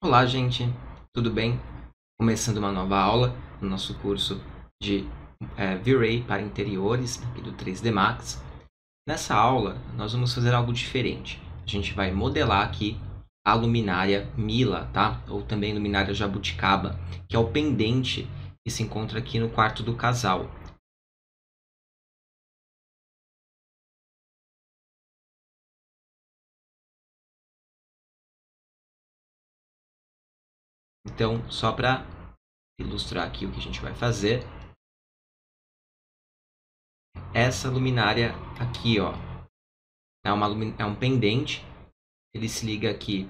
Olá, gente, tudo bem? Começando uma nova aula no nosso curso de V-Ray para interiores aqui do 3D Max. Nessa aula, nós vamos fazer algo diferente. A gente vai modelar aqui a luminária Mila, tá? Ou também luminária Jabuticaba, que é o pendente que se encontra aqui no quarto do casal. Então, só para ilustrar aqui o que a gente vai fazer, essa luminária aqui, ó, é um pendente. Ele se liga aqui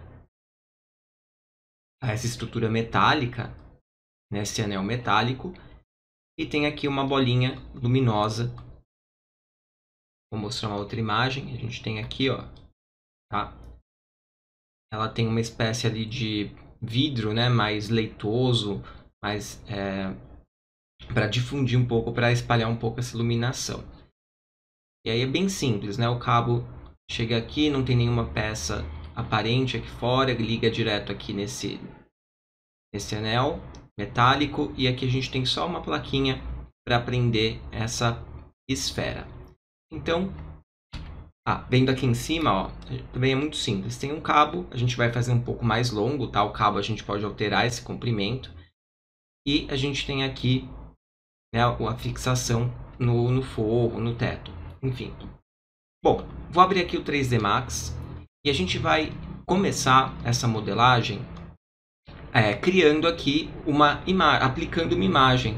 a essa estrutura metálica, nesse anel metálico, e tem aqui uma bolinha luminosa. Vou mostrar uma outra imagem. A gente tem aqui, ó, tá? Ela tem uma espécie ali de vidro, né, mais leitoso, mais para difundir um pouco, para espalhar um pouco essa iluminação. E aí é bem simples, né? O cabo chega aqui, não tem nenhuma peça aparente aqui fora, liga direto aqui nesse anel metálico, e aqui a gente tem só uma plaquinha para prender essa esfera. Então, vendo aqui em cima, ó, também é muito simples. Tem um cabo, a gente vai fazer um pouco mais longo, tá? O cabo a gente pode alterar esse comprimento. E a gente tem aqui, né, a fixação no forro, no teto, enfim. Bom, vou abrir aqui o 3D Max e a gente vai começar essa modelagem criando aqui aplicando uma imagem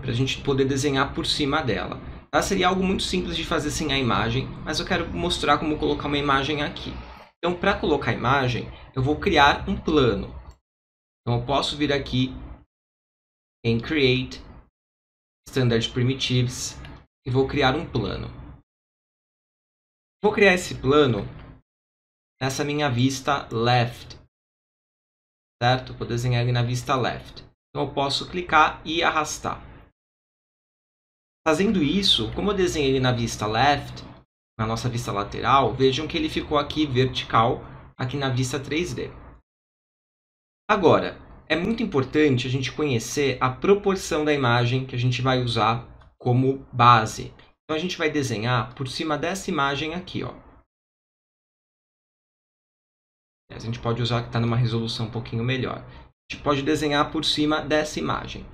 para a gente poder desenhar por cima dela. Tá? Seria algo muito simples de fazer sem a imagem, mas eu quero mostrar como colocar uma imagem aqui. Então, para colocar a imagem, eu vou criar um plano. Então, eu posso vir aqui em Create, Standard Primitives, e vou criar um plano. Vou criar esse plano nessa minha vista left, certo? Vou desenhar ele na vista left. Então, eu posso clicar e arrastar. Fazendo isso, como eu desenhei ele na vista left, na nossa vista lateral, vejam que ele ficou aqui vertical, aqui na vista 3D. Agora, é muito importante a gente conhecer a proporção da imagem que a gente vai usar como base. Então, a gente vai desenhar por cima dessa imagem aqui, ó. A gente pode usar que está numa resolução um pouquinho melhor. A gente pode desenhar por cima dessa imagem.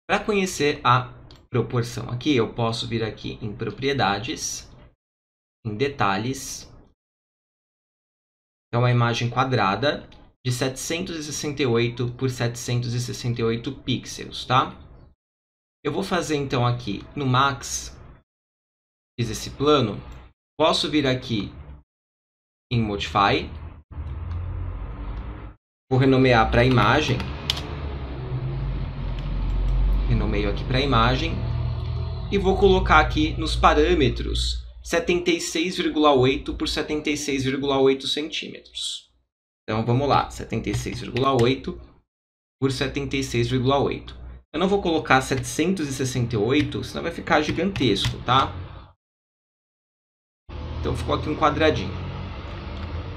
Para conhecer a proporção aqui, eu posso vir aqui em Propriedades, em Detalhes. É uma imagem quadrada de 768 por 768 pixels, tá? Eu vou fazer então aqui no Max, fiz esse plano. Posso vir aqui em Modify, vou renomear para imagem. Renomeio aqui para imagem e vou colocar aqui nos parâmetros 76,8 por 76,8 centímetros. Então vamos lá, 76,8 por 76,8. Eu não vou colocar 768, senão vai ficar gigantesco, tá? Então ficou aqui um quadradinho.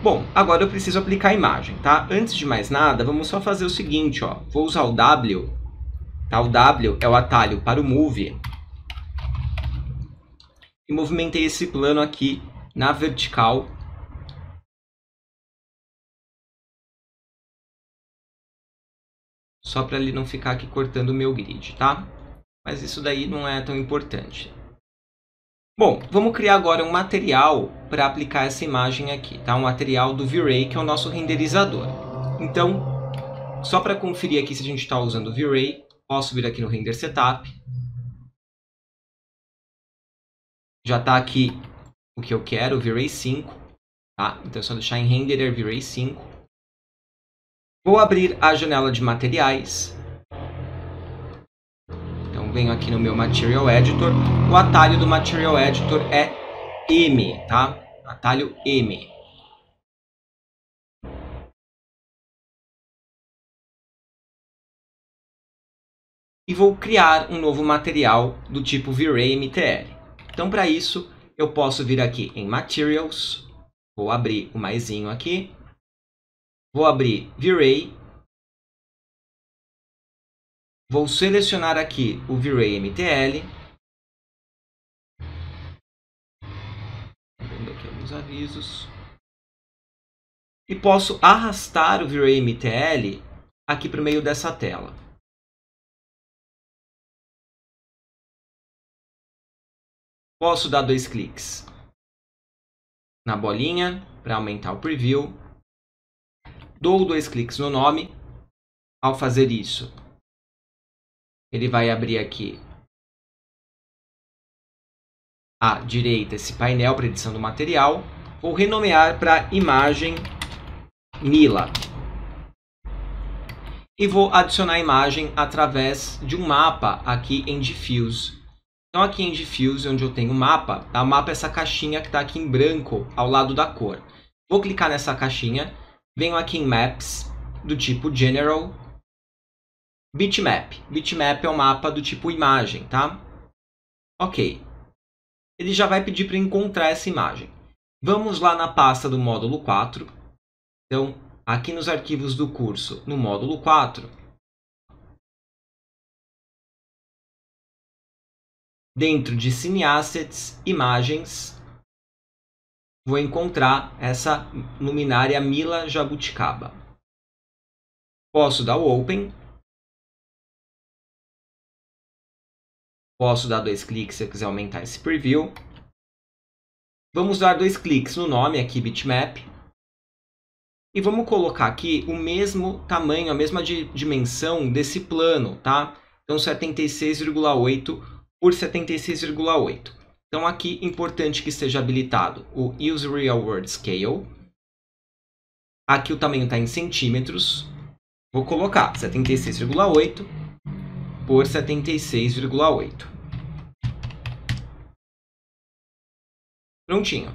Bom, agora eu preciso aplicar a imagem, tá? Antes de mais nada, vamos só fazer o seguinte, ó. Vou usar o W. Tá? O W é o atalho para o Move. E movimentei esse plano aqui na vertical. Só para ele não ficar aqui cortando o meu grid, tá? Mas isso daí não é tão importante. Bom, vamos criar agora um material para aplicar essa imagem aqui, tá? Um material do V-Ray, que é o nosso renderizador. Então, só para conferir aqui se a gente está usando o V-Ray, posso vir aqui no Render Setup. Já está aqui o que eu quero, o V-Ray 5. Tá? Então é só deixar em Renderer V-Ray 5. Vou abrir a janela de materiais. Então venho aqui no meu Material Editor. O atalho do Material Editor é M, tá? Atalho M. E vou criar um novo material do tipo V-Ray MTL. Então, para isso, eu posso vir aqui em Materials, vou abrir o maisinho aqui, Vou abrir V-Ray. Vou selecionar aqui o V-Ray MTL. Vendo aqui alguns avisos. E posso arrastar o V-Ray MTL aqui para o meio dessa tela. Posso dar 2 cliques na bolinha para aumentar o preview. Dou 2 cliques no nome. Ao fazer isso, ele vai abrir aqui à direita esse painel para edição do material. Vou renomear para imagem Mila. E vou adicionar a imagem através de um mapa aqui em Diffuse. Então aqui em Diffuse, onde eu tenho o mapa, o mapa é essa caixinha que está aqui em branco ao lado da cor. Vou clicar nessa caixinha, venho aqui em Maps, do tipo General, Bitmap. Bitmap é o mapa do tipo imagem, tá? Ok. Ele já vai pedir para encontrar essa imagem. Vamos lá na pasta do módulo 4. Então, aqui nos arquivos do curso, no módulo 4, dentro de Cine Assets, Imagens, vou encontrar essa luminária Mila Jabuticaba. Posso dar o Open. Posso dar 2 cliques se eu quiser aumentar esse preview. Vamos dar 2 cliques no nome aqui, Bitmap. E vamos colocar aqui o mesmo tamanho, a mesma dimensão desse plano, tá? Então, 76,8 por 76,8. Então, aqui, importante que esteja habilitado o Use Real World Scale. Aqui o tamanho está em centímetros. Vou colocar 76,8 por 76,8. Prontinho.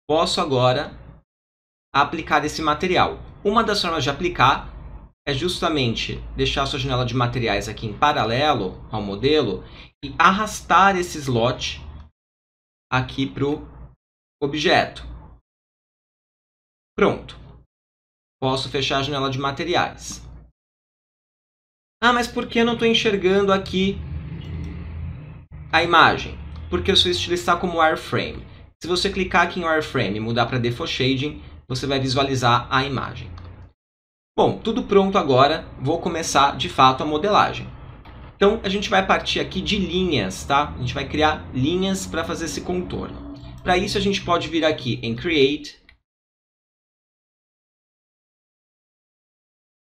Posso agora aplicar esse material. Uma das formas de aplicar é justamente deixar a sua janela de materiais aqui em paralelo ao modelo e arrastar esse slot aqui para o objeto. Pronto. Posso fechar a janela de materiais. Ah, mas por que eu não estou enxergando aqui a imagem? Porque o seu estilo está como wireframe. Se você clicar aqui em wireframe e mudar para default shading, você vai visualizar a imagem. Bom, tudo pronto agora. Vou começar de fato a modelagem. Então, a gente vai partir aqui de linhas, tá? A gente vai criar linhas para fazer esse contorno. Para isso, a gente pode vir aqui em Create.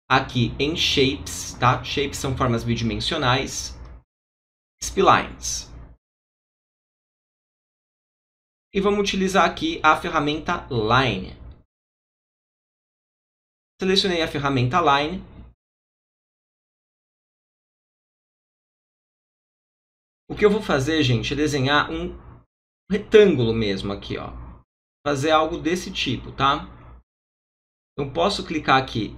Aqui em Shapes, tá? Shapes são formas bidimensionais. Splines. E vamos utilizar aqui a ferramenta Line. Selecionei a ferramenta Line. O que eu vou fazer, gente, é desenhar um retângulo mesmo aqui, ó. Fazer algo desse tipo, tá? Então, posso clicar aqui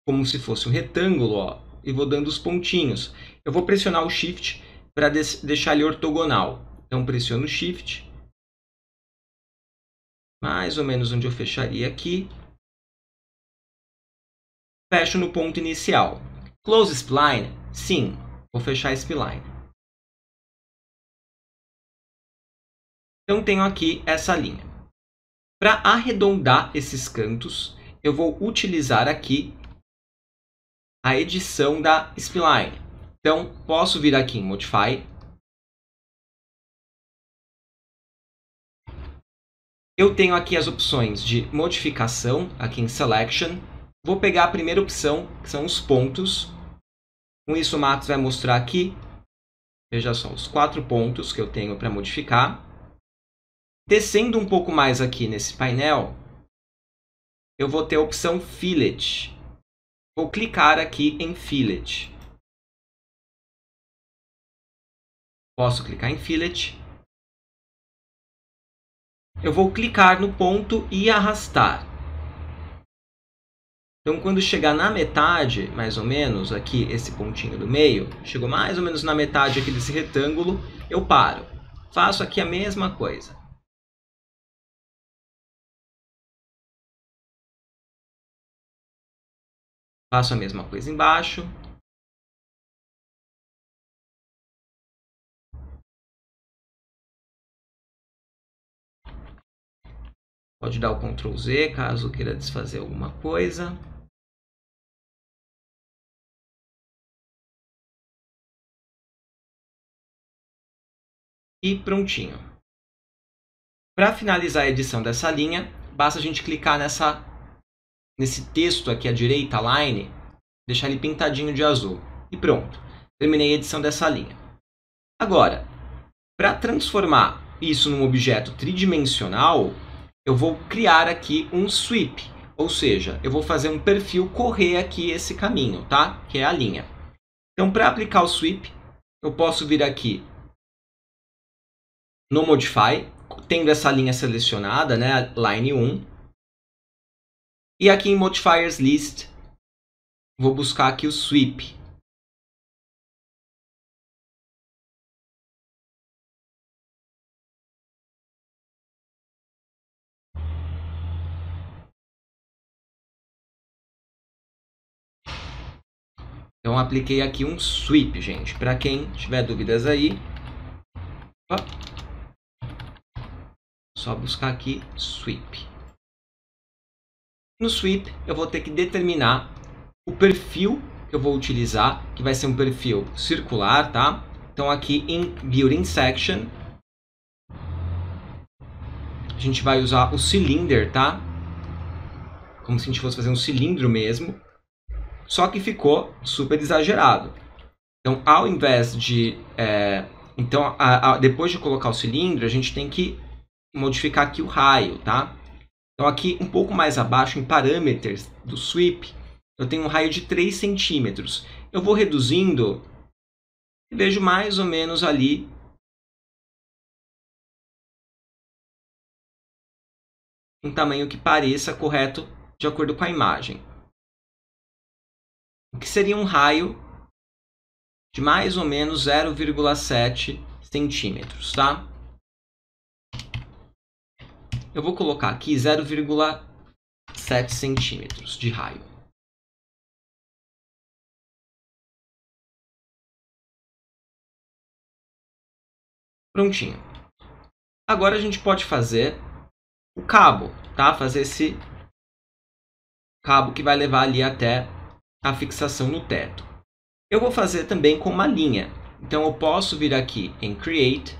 como se fosse um retângulo, ó, e vou dando os pontinhos. Eu vou pressionar o Shift para deixar ele ortogonal. Então, pressiono o Shift. Mais ou menos onde eu fecharia aqui. Fecho no ponto inicial. Close Spline? Sim, vou fechar a Spline. Então, tenho aqui essa linha. Para arredondar esses cantos, eu vou utilizar aqui a edição da Spline. Então, posso vir aqui em Modify. Eu tenho aqui as opções de modificação, aqui em Selection. Vou pegar a primeira opção, que são os pontos. Com isso, o Max vai mostrar aqui. Veja só, os 4 pontos que eu tenho para modificar. Descendo um pouco mais aqui nesse painel, eu vou ter a opção Fillet. Vou clicar aqui em Fillet. Posso clicar em Fillet. Eu vou clicar no ponto e arrastar. Então, quando chegar na metade, mais ou menos, aqui esse pontinho do meio, chegou mais ou menos na metade aqui desse retângulo, eu paro. Faço aqui a mesma coisa. Faço a mesma coisa embaixo. Pode dar o Ctrl Z caso queira desfazer alguma coisa. E prontinho. Para finalizar a edição dessa linha, basta a gente clicar nesse texto aqui à direita, line, deixar ele pintadinho de azul. E pronto. Terminei a edição dessa linha. Agora, para transformar isso num objeto tridimensional, eu vou criar aqui um sweep. Ou seja, eu vou fazer um perfil correr aqui esse caminho, tá? Que é a linha. Então, para aplicar o sweep, eu posso vir aqui no Modify, tendo essa linha selecionada, né, Line 1. E aqui em Modifiers List, vou buscar aqui o Sweep. Então, apliquei aqui um Sweep, gente. Para quem tiver dúvidas aí, só buscar aqui Sweep. No Sweep, eu vou ter que determinar o perfil que eu vou utilizar, que vai ser um perfil circular, tá? Então, aqui em Building Section, a gente vai usar o Cylinder, tá? Como se a gente fosse fazer um cilindro mesmo. Só que ficou super exagerado. Então, ao invés de... depois de colocar o cilindro, a gente tem que modificar aqui o raio, tá? Então, aqui um pouco mais abaixo, em Parameters do Sweep, eu tenho um raio de 3 centímetros. Eu vou reduzindo e vejo mais ou menos ali um tamanho que pareça correto de acordo com a imagem. O que seria um raio de mais ou menos 0,7 centímetros, tá? Eu vou colocar aqui 0,7 centímetros de raio. Prontinho. Agora a gente pode fazer o cabo, tá? Fazer esse cabo que vai levar ali até a fixação no teto. Eu vou fazer também com uma linha. Então eu posso vir aqui em Create.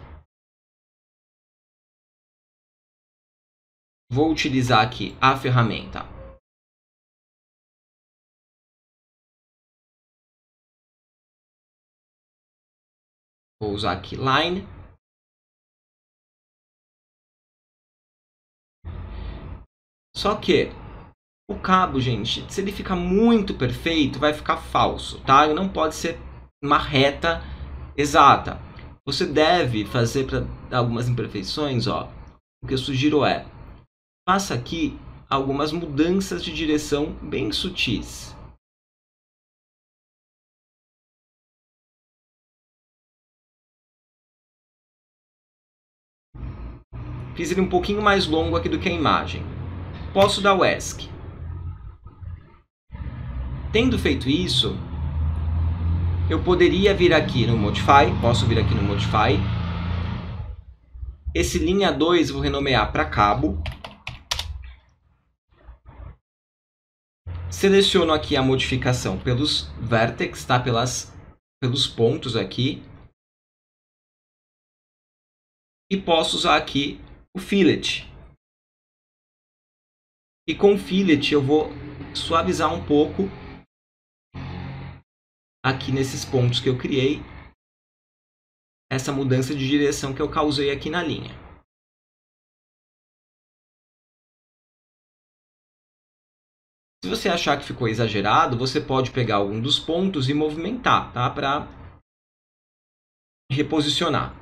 Vou utilizar aqui a ferramenta Vou usar aqui Line. Só que o cabo, gente, se ele ficar muito perfeito, vai ficar falso, tá? Não pode ser uma reta exata. Você deve fazer para algumas imperfeições, ó. O que eu sugiro é, faça aqui algumas mudanças de direção bem sutis. Fiz ele um pouquinho mais longo aqui do que a imagem. Posso dar o ESC. Tendo feito isso, eu poderia vir aqui no Modify. Posso vir aqui no Modify. Esse linha 2 vou renomear para cabo. Seleciono aqui a modificação pelos vertex, tá? Pelos pontos aqui. E posso usar aqui o fillet. E com o fillet eu vou suavizar um pouco aqui nesses pontos que eu criei, essa mudança de direção que eu causei aqui na linha. Se você achar que ficou exagerado, você pode pegar algum dos pontos e movimentar, tá? Para reposicionar.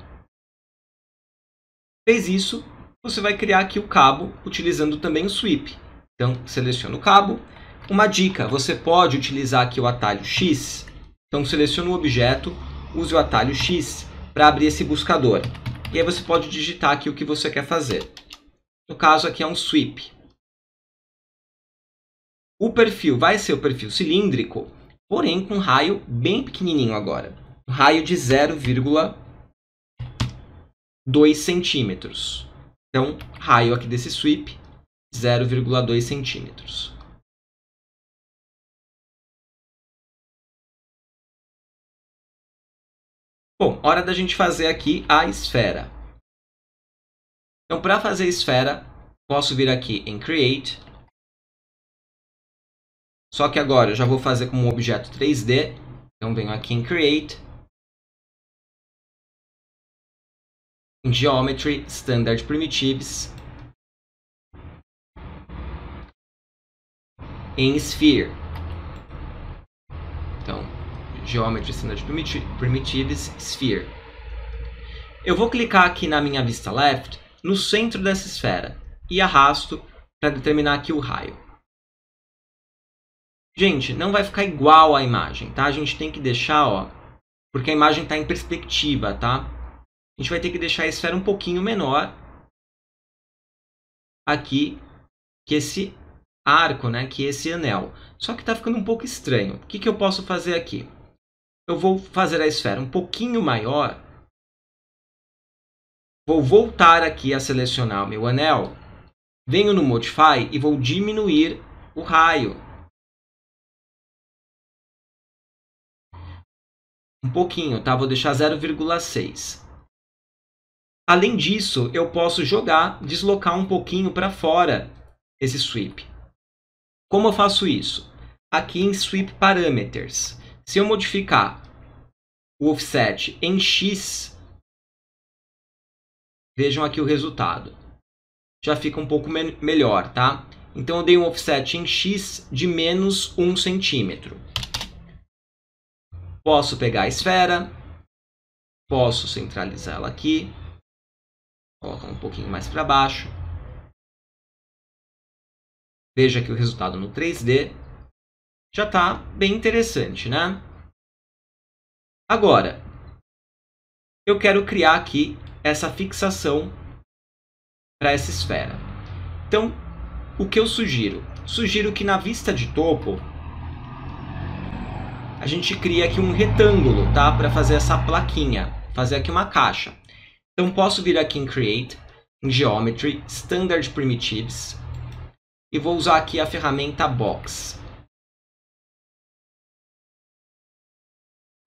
Fez isso, você vai criar aqui o cabo utilizando também o Sweep. Então, seleciona o cabo. Uma dica, você pode utilizar aqui o atalho X. Então, seleciona o objeto, use o atalho X para abrir esse buscador. E aí você pode digitar aqui o que você quer fazer. No caso aqui é um Sweep. O perfil vai ser o perfil cilíndrico, porém com um raio bem pequenininho agora. Um raio de 0,2 centímetros. Então, raio aqui desse sweep, 0,2 centímetros. Bom, hora da gente fazer aqui a esfera. Então, para fazer a esfera, posso vir aqui em Create. Só que agora eu já vou fazer como um objeto 3D. Então, venho aqui em Create. Em Geometry, Standard Primitives. Em Sphere. Então, Geometry, Standard Primitives, Sphere. Eu vou clicar aqui na minha vista left, no centro dessa esfera, e arrasto para determinar aqui o raio. Gente, não vai ficar igual à imagem, tá? A gente tem que deixar, ó, porque a imagem está em perspectiva, tá? A gente vai ter que deixar a esfera um pouquinho menor aqui que esse arco, né? Que esse anel. Só que está ficando um pouco estranho. O que eu posso fazer aqui? Eu vou fazer a esfera um pouquinho maior. Vou voltar aqui a selecionar o meu anel. Venho no Modify e vou diminuir o raio. Um pouquinho, tá? Vou deixar 0,6. Além disso, eu posso deslocar um pouquinho para fora esse sweep. Como eu faço isso? Aqui em Sweep Parameters. Se eu modificar o offset em X, vejam aqui o resultado. Já fica um pouco melhor, tá? Então eu dei um offset em X de menos 1 centímetro. Posso pegar a esfera, posso centralizar ela aqui, colocar um pouquinho mais para baixo. Veja aqui o resultado no 3D. Já está bem interessante, né? Agora, eu quero criar aqui essa fixação para essa esfera. Então, o que eu sugiro? Sugiro que na vista de topo, a gente cria aqui um retângulo, tá? Para fazer essa plaquinha, fazer aqui uma caixa. Então, posso vir aqui em Create, em Geometry, Standard Primitives, e vou usar aqui a ferramenta Box.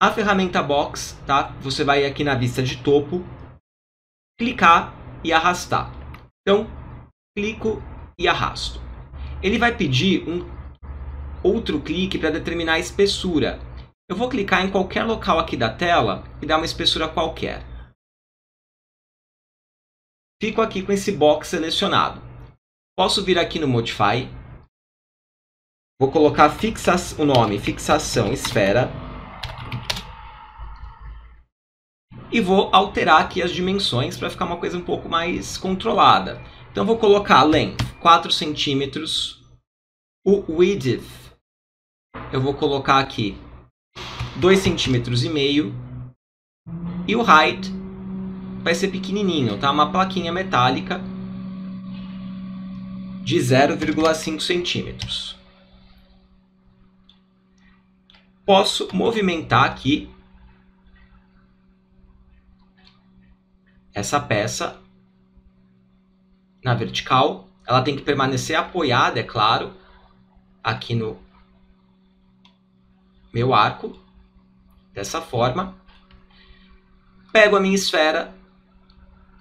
A ferramenta Box, tá? Você vai aqui na vista de topo, clicar e arrastar. Então, clico e arrasto. Ele vai pedir um outro clique para determinar a espessura. Eu vou clicar em qualquer local aqui da tela e dar uma espessura qualquer. Fico aqui com esse box selecionado. Posso vir aqui no Modify. Vou colocar o nome Fixação Esfera. E vou alterar aqui as dimensões para ficar uma coisa um pouco mais controlada. Então vou colocar length 4 centímetros. O width eu vou colocar aqui 2,5 centímetros. E o height vai ser pequenininho, tá? Uma plaquinha metálica de 0,5 centímetros. Posso movimentar aqui essa peça na vertical. Ela tem que permanecer apoiada, é claro, aqui no meu arco, dessa forma. Pego a minha esfera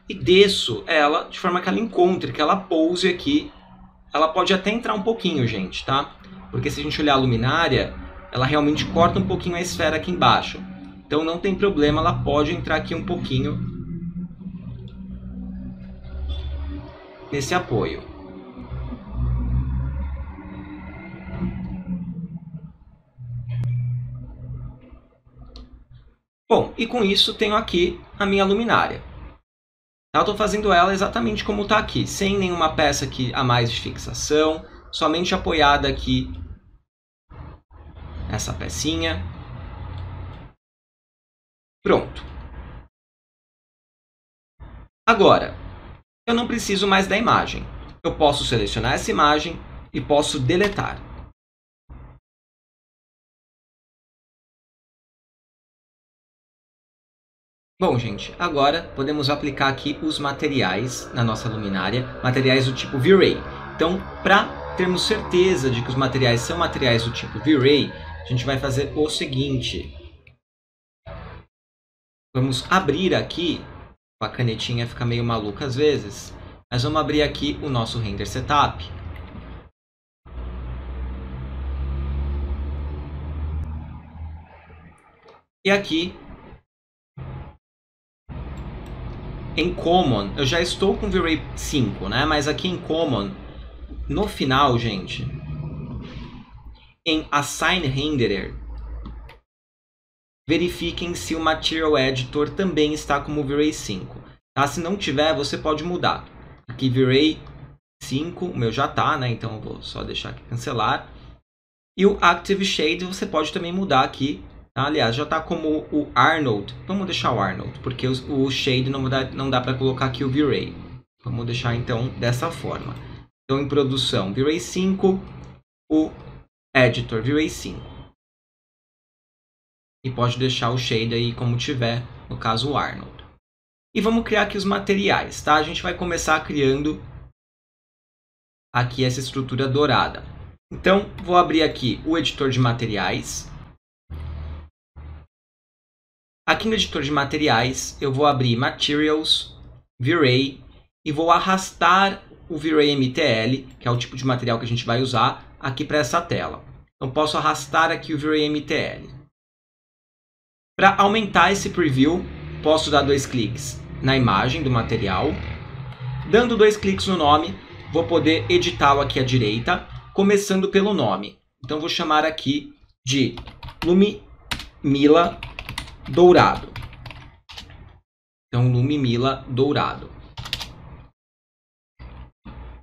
e desço ela de forma que ela encontre, que ela pouse aqui. Ela pode até entrar um pouquinho, gente, tá? Porque se a gente olhar a luminária, ela realmente corta um pouquinho a esfera aqui embaixo. Então não tem problema, ela pode entrar aqui um pouquinho nesse apoio. Bom, e com isso tenho aqui a minha luminária. Eu estou fazendo ela exatamente como está aqui, sem nenhuma peça aqui a mais de fixação, somente apoiada aqui essa pecinha. Pronto. Agora, eu não preciso mais da imagem. Eu posso selecionar essa imagem e posso deletar. Bom, gente, agora podemos aplicar aqui os materiais na nossa luminária, materiais do tipo V-Ray. Então, para termos certeza de que os materiais são materiais do tipo V-Ray, a gente vai fazer o seguinte. Vamos abrir aqui, a canetinha fica meio maluca às vezes, mas vamos abrir aqui o nosso Render Setup. E aqui, em Common, eu já estou com V-Ray 5, né? Mas aqui em Common, no final, gente, em Assign Renderer, verifiquem se o Material Editor também está como V-Ray 5. Tá? Se não tiver, você pode mudar. Aqui V-Ray 5, o meu já está, né? Então eu vou só deixar aqui cancelar. E o Active Shade você pode também mudar aqui. Tá? Aliás, já está como o Arnold. Vamos deixar o Arnold, porque o Shade não dá para colocar aqui o V-Ray. Vamos deixar então dessa forma. Então em produção V-Ray 5, o Editor V-Ray 5. E pode deixar o Shade aí como tiver, no caso o Arnold. E vamos criar aqui os materiais, tá? A gente vai começar criando aqui essa estrutura dourada. Então, vou abrir aqui o editor de materiais. Aqui no editor de materiais, eu vou abrir Materials, V-Ray, e vou arrastar o V-Ray MTL, que é o tipo de material que a gente vai usar, aqui para essa tela. Então, posso arrastar aqui o V-Ray MTL. Para aumentar esse preview, posso dar 2 cliques na imagem do material. Dando 2 cliques no nome, vou poder editá-lo aqui à direita, começando pelo nome. Então, vou chamar aqui de Lumimila Dourado. Então, Lumimila Dourado.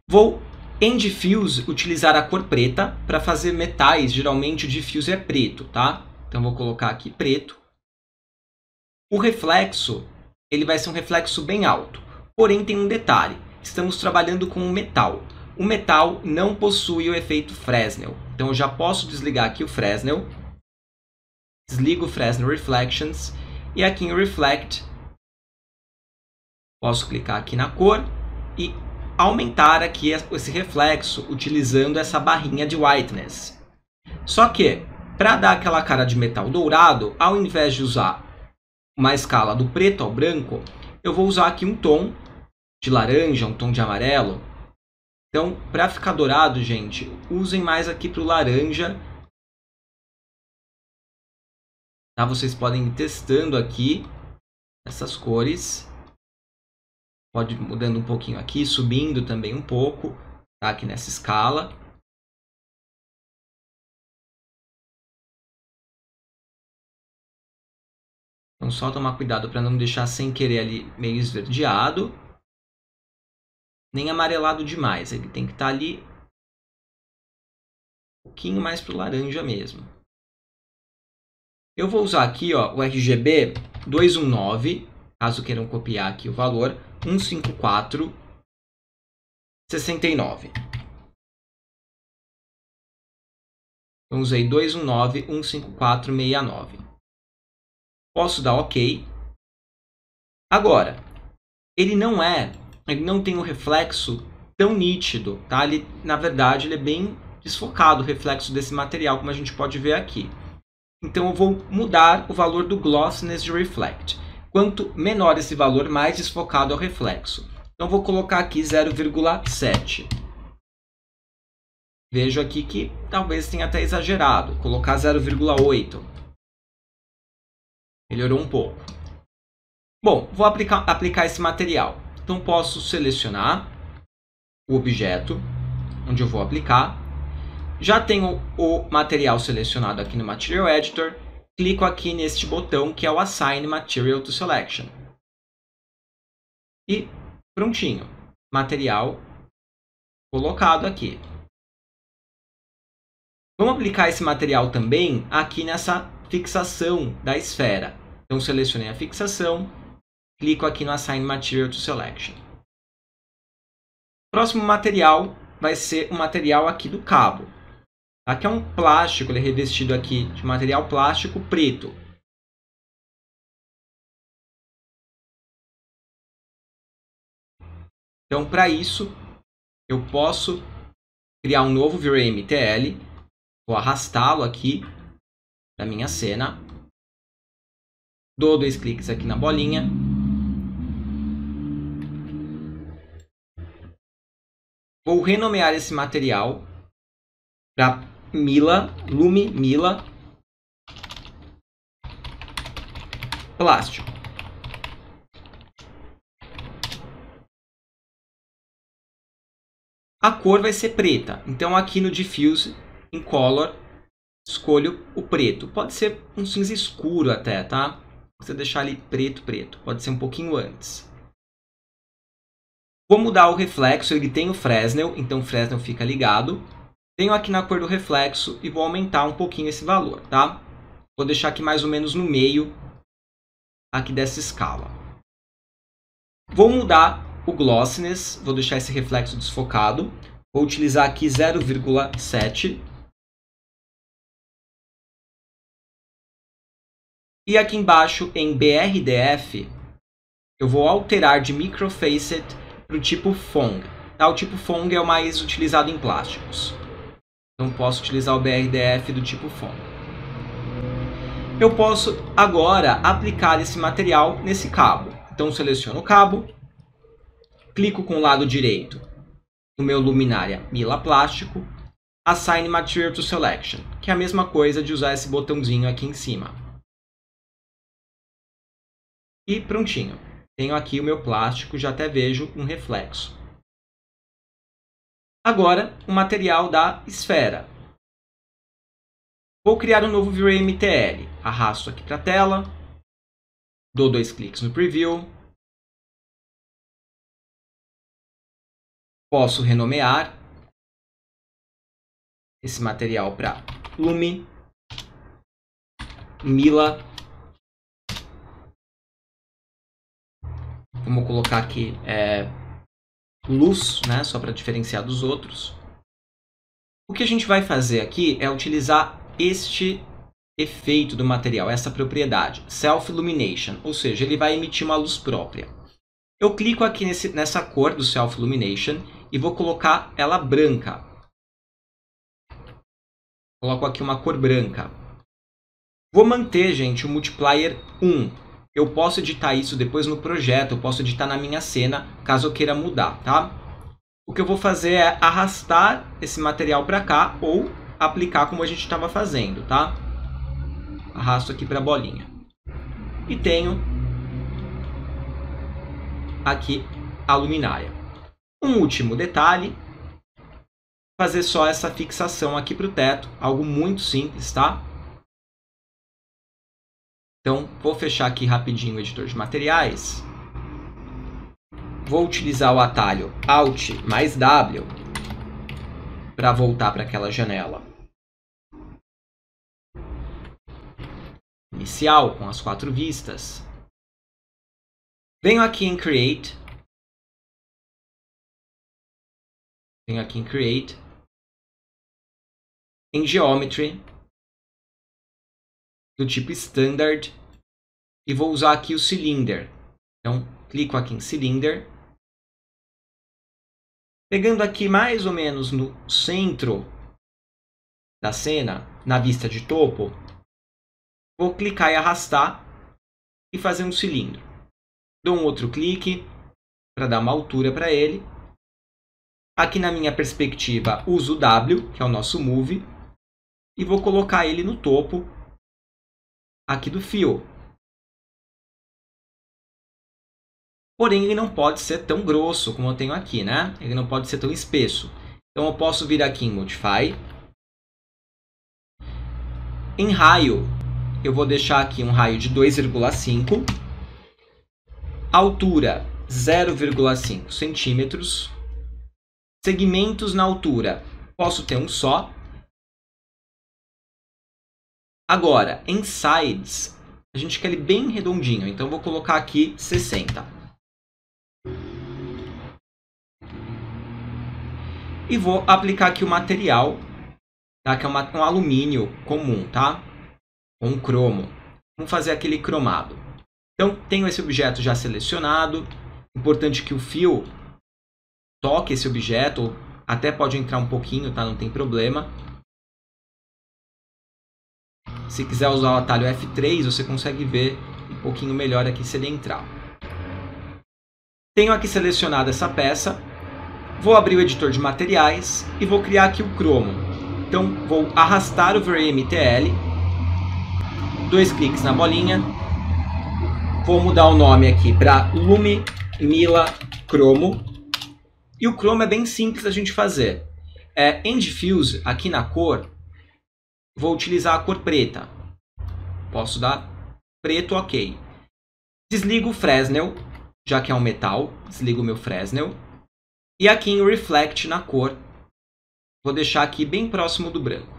Vou, em Diffuse, utilizar a cor preta. Para fazer metais, geralmente o Diffuse é preto, tá? Então, vou colocar aqui preto. O reflexo, ele vai ser um reflexo bem alto. Porém, tem um detalhe. Estamos trabalhando com um metal. O metal não possui o efeito Fresnel. Então, eu já posso desligar aqui o Fresnel. Desligo o Fresnel Reflections. E aqui em Reflect, posso clicar aqui na cor e aumentar aqui esse reflexo utilizando essa barrinha de Whiteness. Só que, para dar aquela cara de metal dourado, ao invés de usar uma escala do preto ao branco, eu vou usar aqui um tom de laranja, um tom de amarelo. Então, para ficar dourado, gente, usem mais aqui para o laranja. Tá? Vocês podem ir testando aqui essas cores. Pode ir mudando um pouquinho aqui, subindo também um pouco, tá? Aqui nessa escala. Então, só tomar cuidado para não deixar sem querer ali meio esverdeado. Nem amarelado demais. Ele tem que estar ali um pouquinho mais para o laranja mesmo. Eu vou usar aqui ó, o RGB 219, caso queiram copiar aqui o valor, 15469. Então, usei 219, 15469. Posso dar OK. Agora, ele não tem um reflexo tão nítido, tá? Ele, na verdade, ele é bem desfocado, o reflexo desse material, como a gente pode ver aqui. Então, eu vou mudar o valor do Glossiness de Reflect. Quanto menor esse valor, mais desfocado é o reflexo. Então, vou colocar aqui 0,7. Vejo aqui que talvez tenha até exagerado. Colocar 0,8. Melhorou um pouco. Bom, vou aplicar esse material. Então, posso selecionar o objeto onde eu vou aplicar. Já tenho o material selecionado aqui no Material Editor. Clico aqui neste botão que é o Assign Material to Selection. E prontinho. Material colocado aqui. Vamos aplicar esse material também aqui nessa fixação da esfera. Então, selecionei a fixação. Clico aqui no Assign Material to Selection. Próximo material vai ser o material aqui do cabo. Aqui é um plástico, ele é revestido aqui de material plástico preto. Então, para isso, eu posso criar um novo V-Ray MTL. Vou arrastá-lo aqui da minha cena. Dou 2 cliques aqui na bolinha. Vou renomear esse material para Lume Mila Plástico. A cor vai ser preta. Então aqui no Diffuse, em Color, escolho o preto. Pode ser um cinza escuro até, tá? Você deixar ali preto. Pode ser um pouquinho antes. Vou mudar o reflexo. Ele tem o Fresnel, então o Fresnel fica ligado. Venho aqui na cor do reflexo e vou aumentar um pouquinho esse valor, tá? Vou deixar aqui mais ou menos no meio aqui dessa escala. Vou mudar o Glossiness. Vou deixar esse reflexo desfocado. Vou utilizar aqui 0,7. E aqui embaixo, em BRDF, eu vou alterar de Microfacet para o tipo Fong. Tá? O tipo Fong é o mais utilizado em plásticos. Então, posso utilizar o BRDF do tipo Fong. Eu posso agora aplicar esse material nesse cabo. Então, seleciono o cabo, clico com o lado direito no meu luminária Mila Plástico, Assign Material to Selection, que é a mesma coisa de usar esse botãozinho aqui em cima. E prontinho. Tenho aqui o meu plástico, já até vejo um reflexo. Agora, o material da esfera. Vou criar um novo V-Ray MTL. Arrasto aqui para a tela. Dou 2 cliques no Preview. Posso renomear esse material para Lume Mila. Vamos colocar aqui luz, né, só para diferenciar dos outros. O que a gente vai fazer aqui é utilizar este efeito do material, essa propriedade, Self-Illumination, ou seja, ele vai emitir uma luz própria. Eu clico aqui nessa cor do Self-Illumination e vou colocar ela branca. Coloco aqui uma cor branca. Vou manter, gente, o Multiplier 1. Eu posso editar isso depois no projeto, eu posso editar na minha cena, caso eu queira mudar, tá? O que eu vou fazer é arrastar esse material para cá ou aplicar como a gente estava fazendo, tá? Arrasto aqui para a bolinha. E tenho aqui a luminária. Um último detalhe, fazer só essa fixação aqui para o teto, algo muito simples, tá? Então, vou fechar aqui rapidinho o editor de materiais. Vou utilizar o atalho Alt mais W para voltar para aquela janela inicial com as 4 vistas. Venho aqui em Create. Em Geometry, do tipo Standard, e vou usar aqui o Cylinder. Então, clico aqui em Cylinder. Pegando aqui mais ou menos no centro da cena, na vista de topo, vou clicar e arrastar e fazer um cilindro. Dou um outro clique para dar uma altura para ele. Aqui na minha perspectiva, uso o W, que é o nosso Move, e vou colocar ele no topo aqui do fio. Porém, ele não pode ser tão grosso como eu tenho aqui, né? Ele não pode ser tão espesso. Então, eu posso vir aqui em Modify. Em raio, eu vou deixar aqui um raio de 2,5. Altura, 0,5 centímetros. Segmentos na altura, posso ter um só. Agora, em sides, a gente quer ele bem redondinho. Então, eu vou colocar aqui 60. E vou aplicar aqui o material, tá? Que é um alumínio comum, tá? Ou um cromo. Vamos fazer aquele cromado. Então, tenho esse objeto já selecionado. Importante que o fio toque esse objeto, ou até pode entrar um pouquinho, tá? Não tem problema. Se quiser usar o atalho F3, você consegue ver um pouquinho melhor aqui se ele entrar. Tenho aqui selecionado essa peça. Vou abrir o editor de materiais e vou criar aqui o cromo. Então, vou arrastar o VRayMTL. 2 cliques na bolinha. Vou mudar o nome aqui para Lumimila Cromo. E o cromo é bem simples a gente fazer. Em Diffuse, aqui na cor, vou utilizar a cor preta. Posso dar preto, ok. Desligo o Fresnel, já que é um metal. Desligo o meu Fresnel. E aqui em Reflect, na cor, vou deixar aqui bem próximo do branco.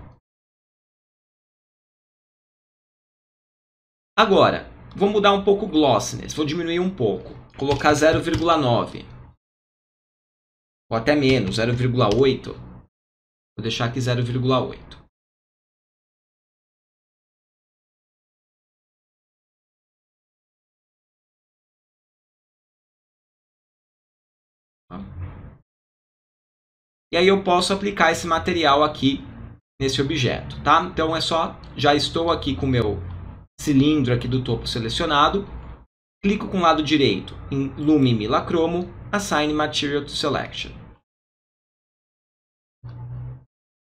Agora, vou mudar um pouco o Glossiness. Vou diminuir um pouco. Colocar 0,9. Ou até menos, 0,8. Vou deixar aqui 0,8. E aí eu posso aplicar esse material aqui nesse objeto, tá? Então é só, já estou aqui com o meu cilindro aqui do topo selecionado. Clico com o lado direito em Lumimila Cromo, Assign Material to Selection.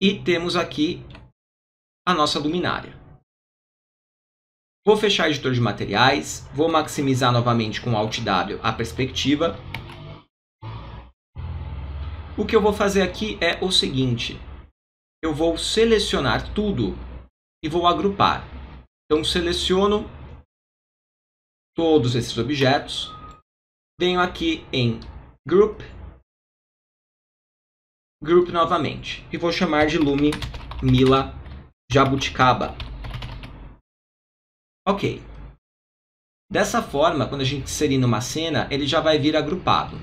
E temos aqui a nossa luminária. Vou fechar o editor de materiais, vou maximizar novamente com Alt W a perspectiva. O que eu vou fazer aqui é o seguinte, eu vou selecionar tudo e vou agrupar. Então seleciono todos esses objetos, venho aqui em Group, Group novamente, e vou chamar de Lumimila Jabuticaba. Ok. Dessa forma, quando a gente inserir numa cena, ele já vai vir agrupado.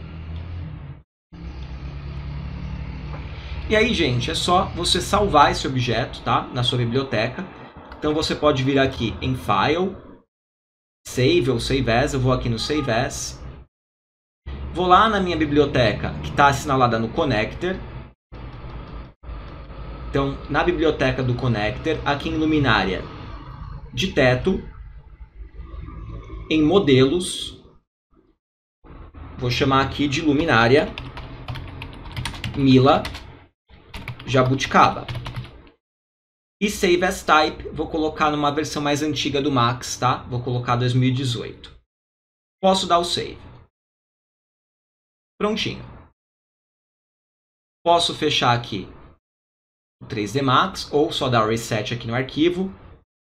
E aí, gente, é só você salvar esse objeto, tá? Na sua biblioteca. Então você pode vir aqui em File, Save ou Save As. Eu vou aqui no Save As. Vou lá na minha biblioteca, que está assinalada no Connector. Então, na biblioteca do Connector, aqui em Luminária de Teto, em Modelos, vou chamar aqui de Luminária Mila Jabuticaba. E Save as Type, vou colocar numa versão mais antiga do Max, tá? Vou colocar 2018. Posso dar o Save. Prontinho. Posso fechar aqui o 3D Max ou só dar o Reset aqui no arquivo.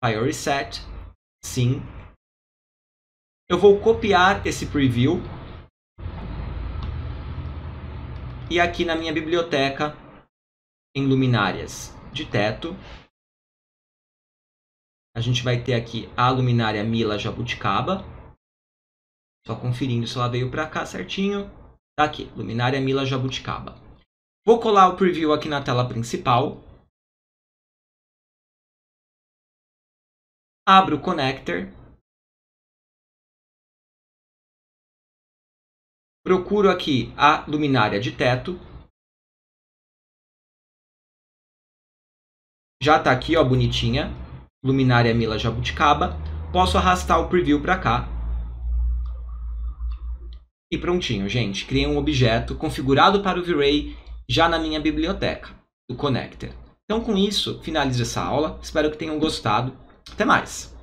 File Reset. Sim. Eu vou copiar esse preview. E aqui na minha biblioteca, em luminárias de teto, a gente vai ter aqui a luminária Mila Jabuticaba. Só conferindo se ela veio para cá certinho. Tá aqui, luminária Mila Jabuticaba. Vou colar o preview aqui na tela principal. Abro o Connector. Procuro aqui a luminária de teto. Já está aqui, ó, bonitinha. Luminária Mila Jabuticaba. Posso arrastar o preview para cá. E prontinho, gente. Criei um objeto configurado para o V-Ray já na minha biblioteca do Connector. Então, com isso, finalizo essa aula. Espero que tenham gostado. Até mais!